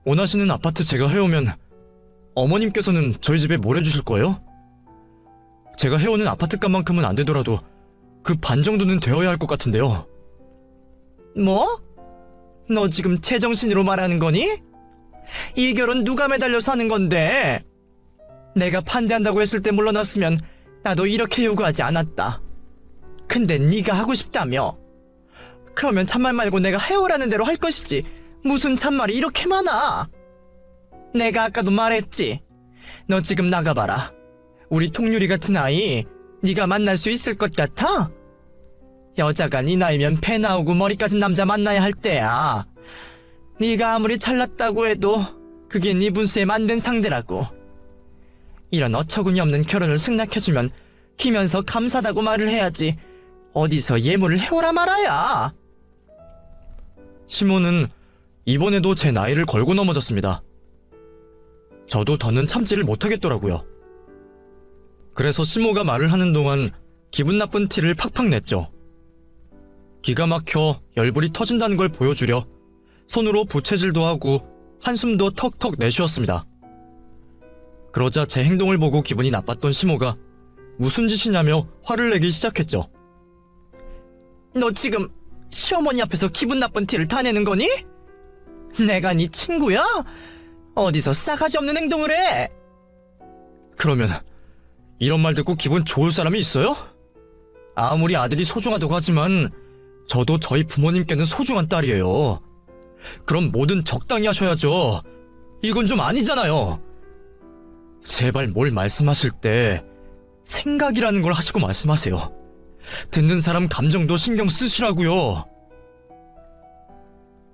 원하시는 아파트 제가 해오면 어머님께서는 저희 집에 뭘 해주실 거예요? 제가 해오는 아파트값만큼은 안 되더라도 그 반 정도는 되어야 할 것 같은데요. 뭐? 너 지금 제정신으로 말하는 거니? 이 결혼 누가 매달려서 하는 건데? 내가 반대한다고 했을 때 물러났으면 나도 이렇게 요구하지 않았다. 근데 네가 하고 싶다며? 그러면 참말 말고 내가 해오라는 대로 할 것이지. 무슨 참말이 이렇게 많아? 내가 아까도 말했지. 너 지금 나가봐라. 우리 통유리 같은 아이 네가 만날 수 있을 것 같아? 여자가 네 나이면 배 나오고 머리 까진 남자 만나야 할 때야. 네가 아무리 잘났다고 해도 그게 네 분수에 만든 상대라고. 이런 어처구니 없는 결혼을 승낙해주면 기면서 감사하다고 말을 해야지. 어디서 예물을 해오라 말아야. 시모는 이번에도 제 나이를 걸고 넘어졌습니다. 저도 더는 참지를 못하겠더라고요. 그래서 시모가 말을 하는 동안 기분 나쁜 티를 팍팍 냈죠. 기가 막혀 열불이 터진다는 걸 보여주려 손으로 부채질도 하고 한숨도 턱턱 내쉬었습니다. 그러자 제 행동을 보고 기분이 나빴던 시모가 무슨 짓이냐며 화를 내기 시작했죠. 너 지금 시어머니 앞에서 기분 나쁜 티를 다 내는 거니? 내가 네 친구야? 어디서 싸가지 없는 행동을 해? 그러면 이런 말 듣고 기분 좋을 사람이 있어요? 아무리 아들이 소중하다고 하지만 저도 저희 부모님께는 소중한 딸이에요. 그럼 뭐든 적당히 하셔야죠. 이건 좀 아니잖아요. 제발 뭘 말씀하실 때 생각이라는 걸 하시고 말씀하세요. 듣는 사람 감정도 신경 쓰시라고요.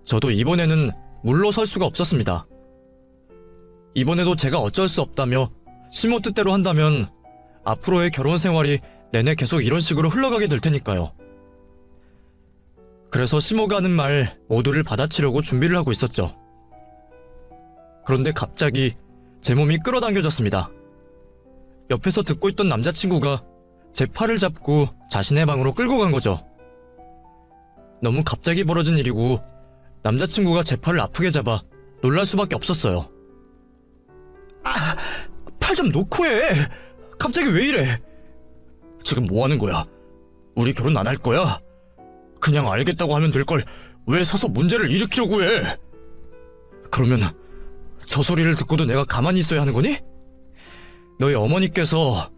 저도 이번에는 물러설 수가 없었습니다. 이번에도 제가 어쩔 수 없다며 시모 뜻대로 한다면 앞으로의 결혼 생활이 내내 계속 이런 식으로 흘러가게 될 테니까요. 그래서 시모가 하는 말 모두를 받아치려고 준비를 하고 있었죠. 그런데 갑자기 제 몸이 끌어당겨졌습니다. 옆에서 듣고 있던 남자친구가 제 팔을 잡고 자신의 방으로 끌고 간 거죠. 너무 갑자기 벌어진 일이고 남자친구가 제 팔을 아프게 잡아 놀랄 수밖에 없었어요. 아, 팔 좀 놓고 해. 갑자기 왜 이래? 지금 뭐 하는 거야? 우리 결혼 안 할 거야? 그냥 알겠다고 하면 될 걸 왜 서서 문제를 일으키려고 해? 그러면 저 소리를 듣고도 내가 가만히 있어야 하는 거니? 너희 어머니께서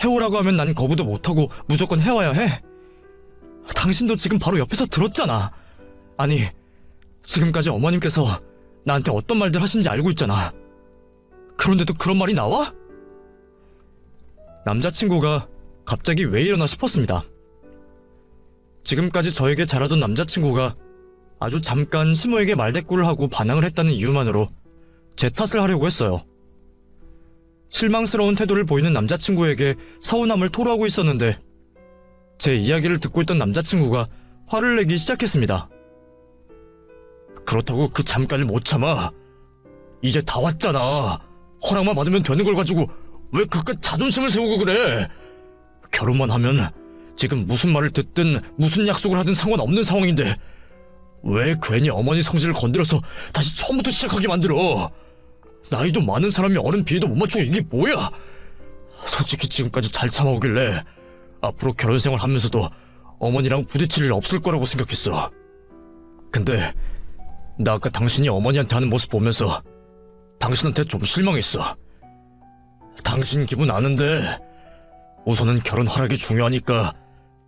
해오라고 하면 난 거부도 못하고 무조건 해와야 해? 당신도 지금 바로 옆에서 들었잖아. 아니, 지금까지 어머님께서 나한테 어떤 말들 하신지 알고 있잖아. 그런데도 그런 말이 나와? 남자친구가 갑자기 왜 이러나 싶었습니다. 지금까지 저에게 잘하던 남자친구가 아주 잠깐 시모에게 말대꾸를 하고 반항을 했다는 이유만으로 제 탓을 하려고 했어요. 실망스러운 태도를 보이는 남자친구에게 서운함을 토로하고 있었는데 제 이야기를 듣고 있던 남자친구가 화를 내기 시작했습니다. 그렇다고 그 잠깐을 못 참아. 이제 다 왔잖아. 허락만 받으면 되는 걸 가지고 왜 그깟 자존심을 세우고 그래? 결혼만 하면 지금 무슨 말을 듣든 무슨 약속을 하든 상관없는 상황인데 왜 괜히 어머니 성질을 건드려서 다시 처음부터 시작하게 만들어? 나이도 많은 사람이 어른 비위도 못 맞추고 이게 뭐야? 솔직히 지금까지 잘 참아오길래 앞으로 결혼 생활 하면서도 어머니랑 부딪힐 일 없을 거라고 생각했어. 근데 나 아까 당신이 어머니한테 하는 모습 보면서 당신한테 좀 실망했어. 당신 기분 아는데 우선은 결혼 허락이 중요하니까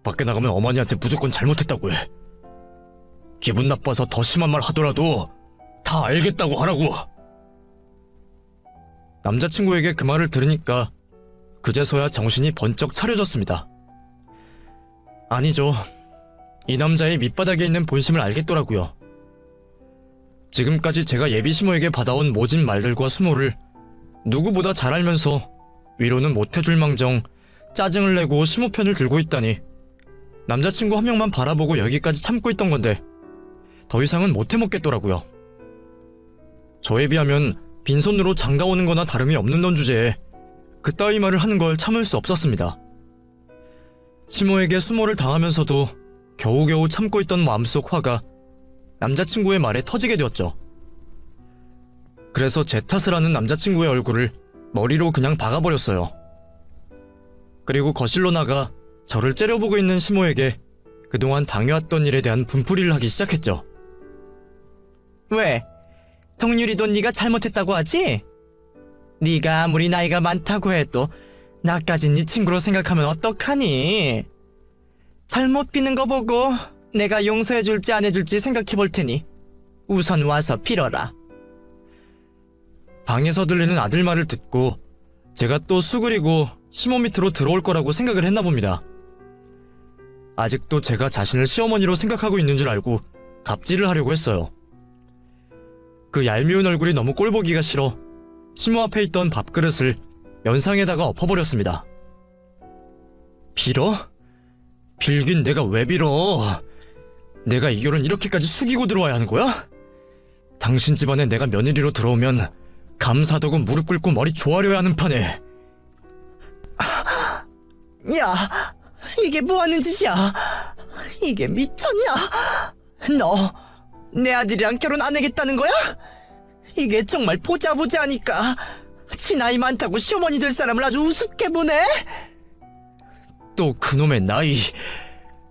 밖에 나가면 어머니한테 무조건 잘못했다고 해. 기분 나빠서 더 심한 말 하더라도 다 알겠다고 하라고. 남자친구에게 그 말을 들으니까 그제서야 정신이 번쩍 차려졌습니다. 아니죠. 이 남자의 밑바닥에 있는 본심을 알겠더라고요. 지금까지 제가 예비시모에게 받아온 모진 말들과 수모를 누구보다 잘 알면서 위로는 못해줄 망정 짜증을 내고 시모 편을 들고 있다니 남자친구 한 명만 바라보고 여기까지 참고 있던 건데 더 이상은 못 해먹겠더라고요. 저에 비하면 빈손으로 장가오는 거나 다름이 없는 돈 주제에 그따위 말을 하는 걸 참을 수 없었습니다. 시모에게 수모를 당하면서도 겨우겨우 참고 있던 마음속 화가 남자친구의 말에 터지게 되었죠. 그래서 제 탓을 하는 남자친구의 얼굴을 머리로 그냥 박아버렸어요. 그리고 거실로 나가 저를 째려보고 있는 시모에게 그동안 당해왔던 일에 대한 분풀이를 하기 시작했죠. 왜? 동률이도 네가 잘못했다고 하지? 네가 아무리 나이가 많다고 해도 나까지 네 친구로 생각하면 어떡하니? 잘못 비는 거 보고 내가 용서해줄지 안 해줄지 생각해볼 테니 우선 와서 빌어라. 방에서 들리는 아들 말을 듣고 제가 또 수그리고 시모 밑으로 들어올 거라고 생각을 했나 봅니다. 아직도 제가 자신을 시어머니로 생각하고 있는 줄 알고 갑질을 하려고 했어요. 그 얄미운 얼굴이 너무 꼴보기가 싫어 시모 앞에 있던 밥그릇을 면상에다가 엎어버렸습니다. 빌어? 빌긴 내가 왜 빌어? 내가 이 결혼 이렇게까지 숙이고 들어와야 하는 거야? 당신 집안에 내가 며느리로 들어오면 감사하다고 무릎 꿇고 머리 조아려야 하는 판에. 야, 이게 뭐하는 짓이야? 이게 미쳤냐? 너 내 아들이랑 결혼 안 하겠다는 거야? 이게 정말 보자 하니까 지 나이 많다고 시어머니 될 사람을 아주 우습게 보네? 또 그놈의 나이.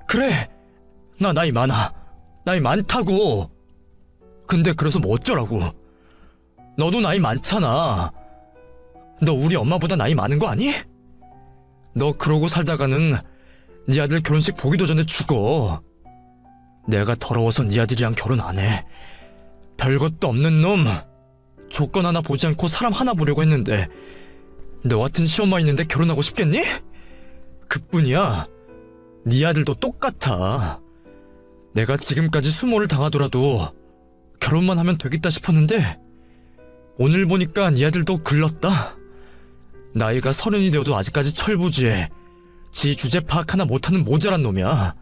그래, 나 나이 많아. 나이 많다고. 근데 그래서 뭐 어쩌라고. 너도 나이 많잖아. 너 우리 엄마보다 나이 많은 거 아니? 너 그러고 살다가는 네 아들 결혼식 보기도 전에 죽어. 내가 더러워서 네 아들이랑 결혼 안 해. 별것도 없는 놈. 조건 하나 보지 않고 사람 하나 보려고 했는데 너 같은 시엄마 있는데 결혼하고 싶겠니? 그뿐이야. 네 아들도 똑같아. 내가 지금까지 수모를 당하더라도 결혼만 하면 되겠다 싶었는데 오늘 보니까 네 아들도 글렀다. 나이가 30이 되어도 아직까지 철부지에 지 주제 파악 하나 못하는 모자란 놈이야.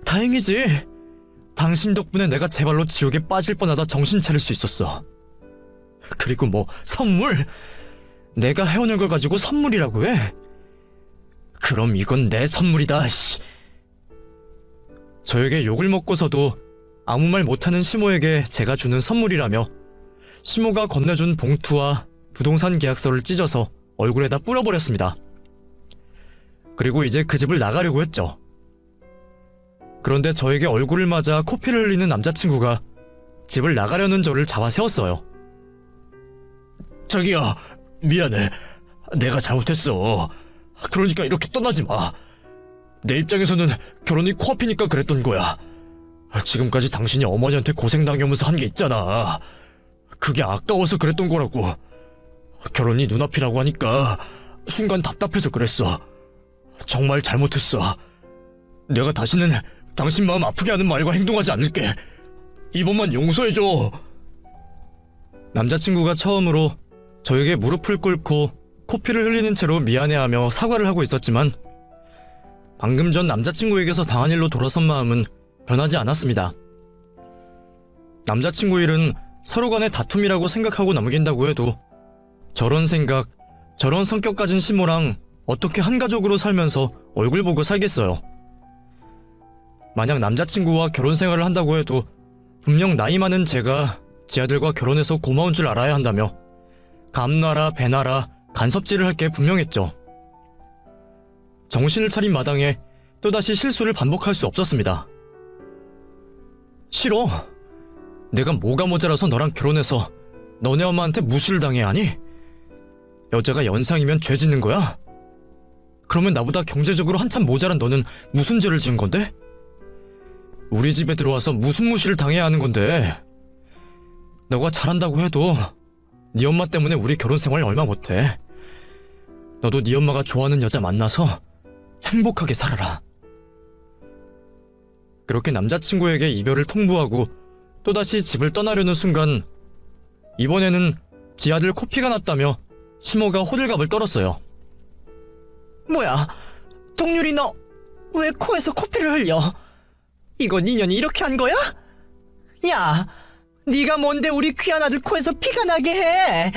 다행이지. 당신 덕분에 내가 제발로 지옥에 빠질 뻔하다 정신 차릴 수 있었어. 그리고 뭐 선물? 내가 해오는 걸 가지고 선물이라고 해? 그럼 이건 내 선물이다. 씨. 저에게 욕을 먹고서도 아무 말 못하는 시모에게 제가 주는 선물이라며 시모가 건네준 봉투와 부동산 계약서를 찢어서 얼굴에다 뿌려버렸습니다. 그리고 이제 그 집을 나가려고 했죠. 그런데 저에게 얼굴을 맞아 코피를 흘리는 남자친구가 집을 나가려는 저를 잡아 세웠어요. 자기야, 미안해. 내가 잘못했어. 그러니까 이렇게 떠나지 마. 내 입장에서는 결혼이 코앞이니까 그랬던 거야. 지금까지 당신이 어머니한테 고생당하면서 한 게 있잖아. 그게 아까워서 그랬던 거라고. 결혼이 눈앞이라고 하니까 순간 답답해서 그랬어. 정말 잘못했어. 내가 다시는 당신 마음 아프게 하는 말과 행동하지 않을게. 이번만 용서해줘. 남자친구가 처음으로 저에게 무릎을 꿇고 코피를 흘리는 채로 미안해하며 사과를 하고 있었지만 방금 전 남자친구에게서 당한 일로 돌아선 마음은 변하지 않았습니다. 남자친구 일은 서로 간의 다툼이라고 생각하고 넘긴다고 해도 저런 생각, 저런 성격 가진 시모랑 어떻게 한 가족으로 살면서 얼굴 보고 살겠어요. 만약 남자친구와 결혼 생활을 한다고 해도 분명 나이 많은 제가 제 아들과 결혼해서 고마운 줄 알아야 한다며 감나라 배나라 간섭질을 할 게 분명했죠. 정신을 차린 마당에 또다시 실수를 반복할 수 없었습니다. 싫어. 내가 뭐가 모자라서 너랑 결혼해서 너네 엄마한테 무시를 당해야 하니? 여자가 연상이면 죄 짓는 거야? 그러면 나보다 경제적으로 한참 모자란 너는 무슨 죄를 지은 건데? 우리 집에 들어와서 무슨 무시를 당해야 하는 건데? 너가 잘한다고 해도 네 엄마 때문에 우리 결혼 생활 얼마 못해. 너도 네 엄마가 좋아하는 여자 만나서 행복하게 살아라. 그렇게 남자친구에게 이별을 통보하고 또다시 집을 떠나려는 순간 이번에는 지 아들 코피가 났다며 시모가 호들갑을 떨었어요. 뭐야, 동률이 너 왜 코에서 코피를 흘려? 이건 인연이 이렇게 한 거야? 야, 네가 뭔데 우리 귀한 아들 코에서 피가 나게 해?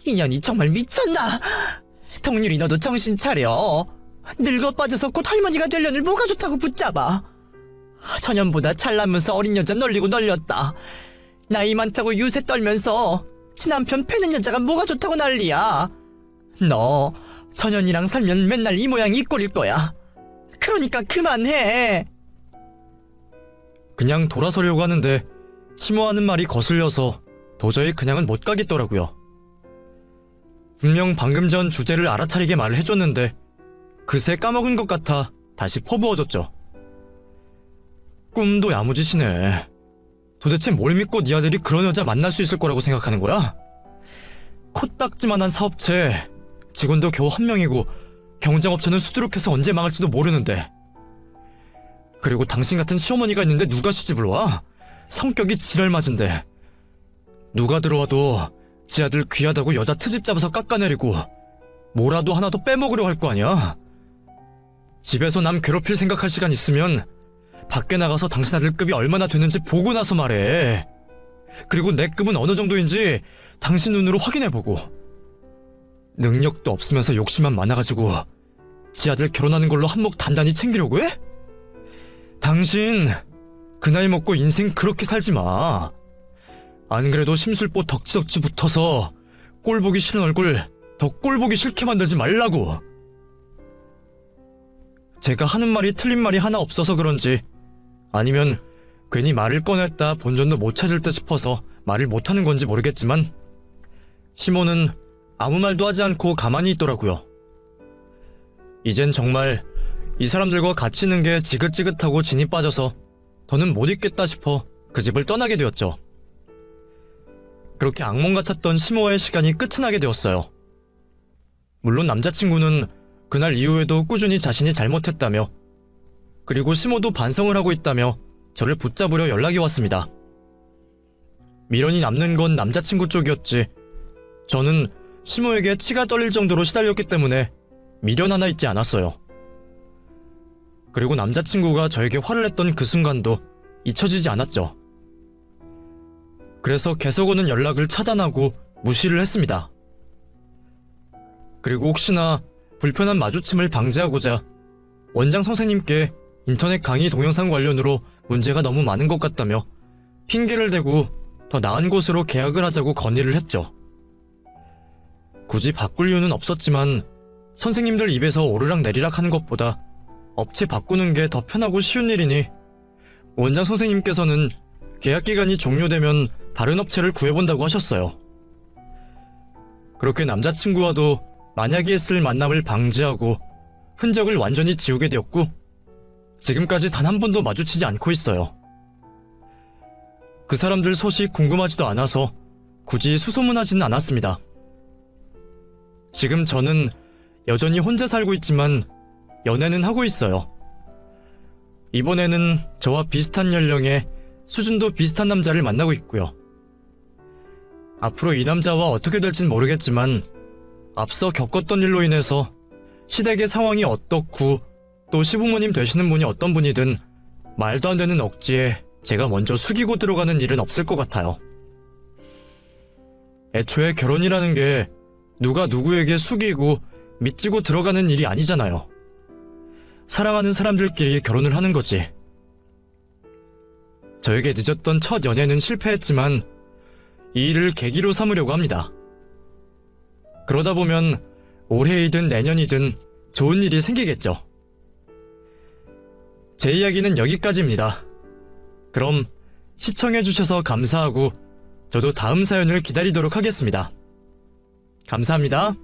인연이 정말 미쳤나? 동률이 너도 정신 차려. 늙어 빠져서 곧 할머니가 되려니 뭐가 좋다고 붙잡아. 전년보다 잘나면서 어린 여자 널리고 널렸다. 나이 많다고 유세 떨면서 친남편 패는 여자가 뭐가 좋다고 난리야. 너 전년이랑 살면 맨날 이 모양 이 꼴일 거야. 그러니까 그만해. 그냥 돌아서려고 하는데 심호하는 말이 거슬려서 도저히 그냥은 못 가겠더라고요. 분명 방금 전 주제를 알아차리게 말을 해줬는데 그새 까먹은 것 같아 다시 퍼부어졌죠. 꿈도 야무지시네. 도대체 뭘 믿고 네 아들이 그런 여자 만날 수 있을 거라고 생각하는 거야? 코딱지만한 사업체, 직원도 겨우 한 명이고 경쟁업체는 수두룩해서 언제 망할지도 모르는데. 그리고 당신 같은 시어머니가 있는데 누가 시집을 와? 성격이 지랄맞은데. 누가 들어와도 지 아들 귀하다고 여자 트집 잡아서 깎아내리고 뭐라도 하나 더 빼먹으려 할 거 아니야? 집에서 남 괴롭힐 생각할 시간 있으면 밖에 나가서 당신 아들 급이 얼마나 되는지 보고 나서 말해. 그리고 내 급은 어느 정도인지 당신 눈으로 확인해보고. 능력도 없으면서 욕심만 많아가지고 지 아들 결혼하는 걸로 한몫 단단히 챙기려고 해? 당신 그 나이 먹고 인생 그렇게 살지 마. 안 그래도 심술보 덕지덕지 붙어서 꼴 보기 싫은 얼굴 더 꼴 보기 싫게 만들지 말라고. 제가 하는 말이 틀린 말이 하나 없어서 그런지 아니면 괜히 말을 꺼냈다 본전도 못 찾을 듯 싶어서 말을 못하는 건지 모르겠지만 시모는 아무 말도 하지 않고 가만히 있더라고요. 이젠 정말 이 사람들과 같이 있는 게 지긋지긋하고 진이 빠져서 더는 못 있겠다 싶어 그 집을 떠나게 되었죠. 그렇게 악몽 같았던 시모와의 시간이 끝이 나게 되었어요. 물론 남자친구는 그날 이후에도 꾸준히 자신이 잘못했다며 그리고 시모도 반성을 하고 있다며 저를 붙잡으려 연락이 왔습니다. 미련이 남는 건 남자친구 쪽이었지 저는 시모에게 치가 떨릴 정도로 시달렸기 때문에 미련 하나 있지 않았어요. 그리고 남자친구가 저에게 화를 냈던 그 순간도 잊혀지지 않았죠. 그래서 계속 오는 연락을 차단하고 무시를 했습니다. 그리고 혹시나 불편한 마주침을 방지하고자 원장 선생님께 인터넷 강의 동영상 관련으로 문제가 너무 많은 것 같다며 핑계를 대고 더 나은 곳으로 계약을 하자고 건의를 했죠. 굳이 바꿀 이유는 없었지만 선생님들 입에서 오르락 내리락 하는 것보다 업체 바꾸는 게 더 편하고 쉬운 일이니 원장 선생님께서는 계약 기간이 종료되면 다른 업체를 구해본다고 하셨어요. 그렇게 남자친구와도 만약에 했을 만남을 방지하고 흔적을 완전히 지우게 되었고 지금까지 단 한 번도 마주치지 않고 있어요. 그 사람들 소식 궁금하지도 않아서 굳이 수소문하지는 않았습니다. 지금 저는 여전히 혼자 살고 있지만 연애는 하고 있어요. 이번에는 저와 비슷한 연령의 수준도 비슷한 남자를 만나고 있고요. 앞으로 이 남자와 어떻게 될진 모르겠지만 앞서 겪었던 일로 인해서 시댁의 상황이 어떻고 또 시부모님 되시는 분이 어떤 분이든 말도 안 되는 억지에 제가 먼저 숙이고 들어가는 일은 없을 것 같아요. 애초에 결혼이라는 게 누가 누구에게 숙이고 밑지고 들어가는 일이 아니잖아요. 사랑하는 사람들끼리 결혼을 하는 거지. 저에게 늦었던 첫 연애는 실패했지만 이 일을 계기로 삼으려고 합니다. 그러다 보면 올해이든 내년이든 좋은 일이 생기겠죠. 제 이야기는 여기까지입니다. 그럼 시청해주셔서 감사하고 저도 다음 사연을 기다리도록 하겠습니다. 감사합니다.